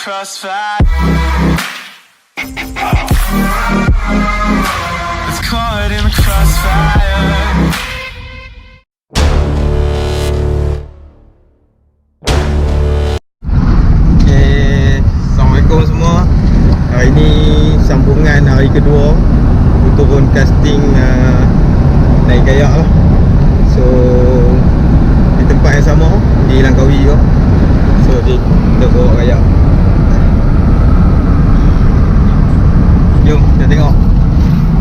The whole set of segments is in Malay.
crossfire. It's caught in the crossfire. Okay, Assalamualaikum semua. Hari ni sambungan hari kedua aku turun casting naik kayak lah. So di tempat yang sama, di Langkawi juga. So kita bawa kayak. Jom kita tengok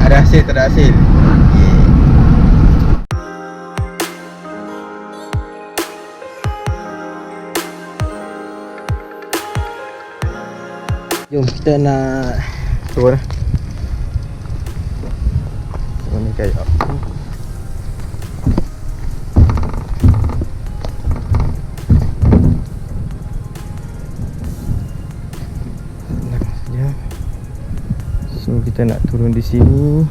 ada hasil tak ada hasil. Jom kita nak turun lah. Turun ni kayak senang saja. So kita nak turun di sini.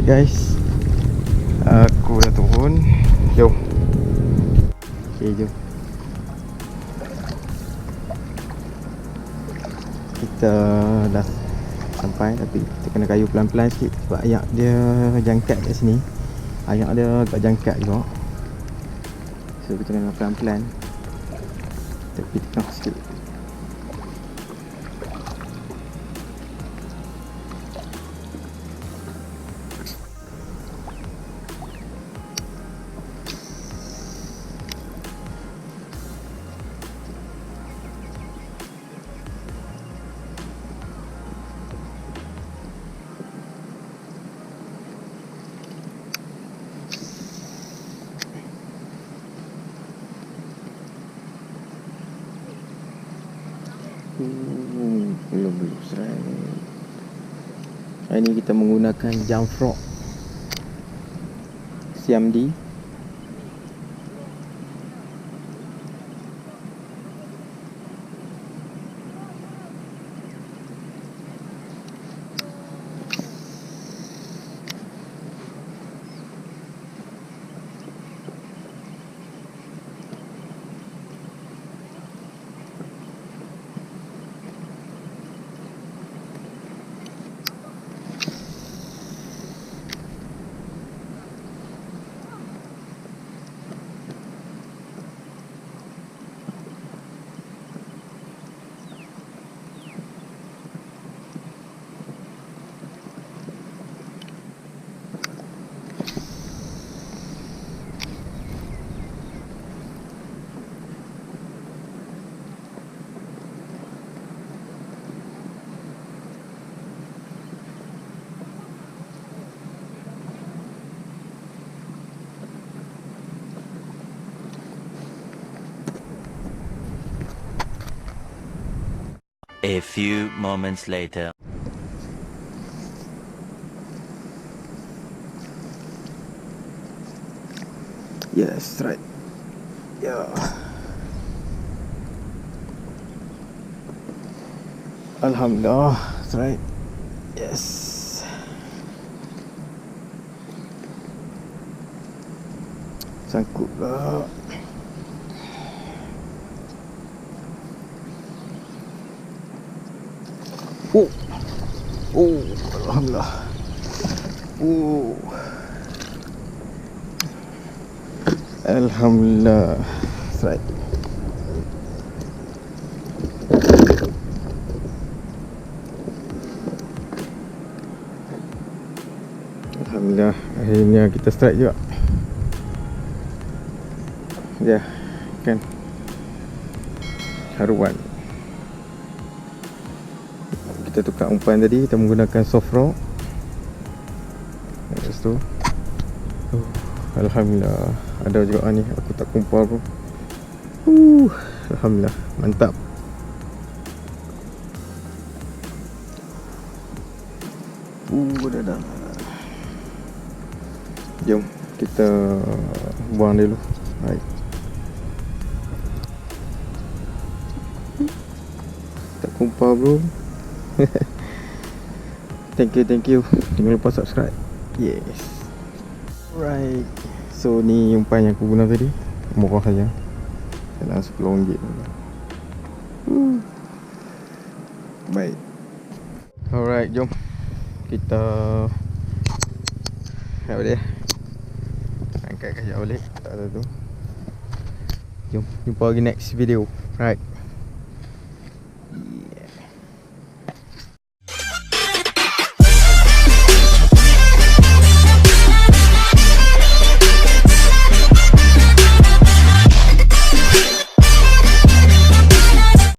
Guys, aku dah turun. Jom. Okay, jom. Kita dah sampai, tapi kita kena kayu pelan-pelan sikit sebab ayak dia jangkat kat sini. Ayak dia agak jangkat juga. So kita kena pelan-pelan. Tapi tengah sikit. Belum serai. Hari ni kita menggunakan jump frog CMD. A few moments later. Yes, right. Yeah. Alhamdulillah, that's right. Yes. Sangkut lah. Oh, alhamdulillah. Alhamdulillah. That's right. Alhamdulillah, akhirnya kita strike juga. Ya, kan. Haruan. kita tukar umpan tadi, kita menggunakan soft rock. Lepas tu alhamdulillah ada juga ni, aku tak kumpul pun. Alhamdulillah, mantap. Dah. Jom kita buang dulu. Baik. Tak kumpul bro. Thank you. Jangan lupa subscribe. Yes. Right. So ni umpan yang aku guna tadi, murah saja. Dalam RM10. Baik. Alright, jom kita boleh angkat kajak balik. Tak ada tu. Jom jumpa lagi next video. Right.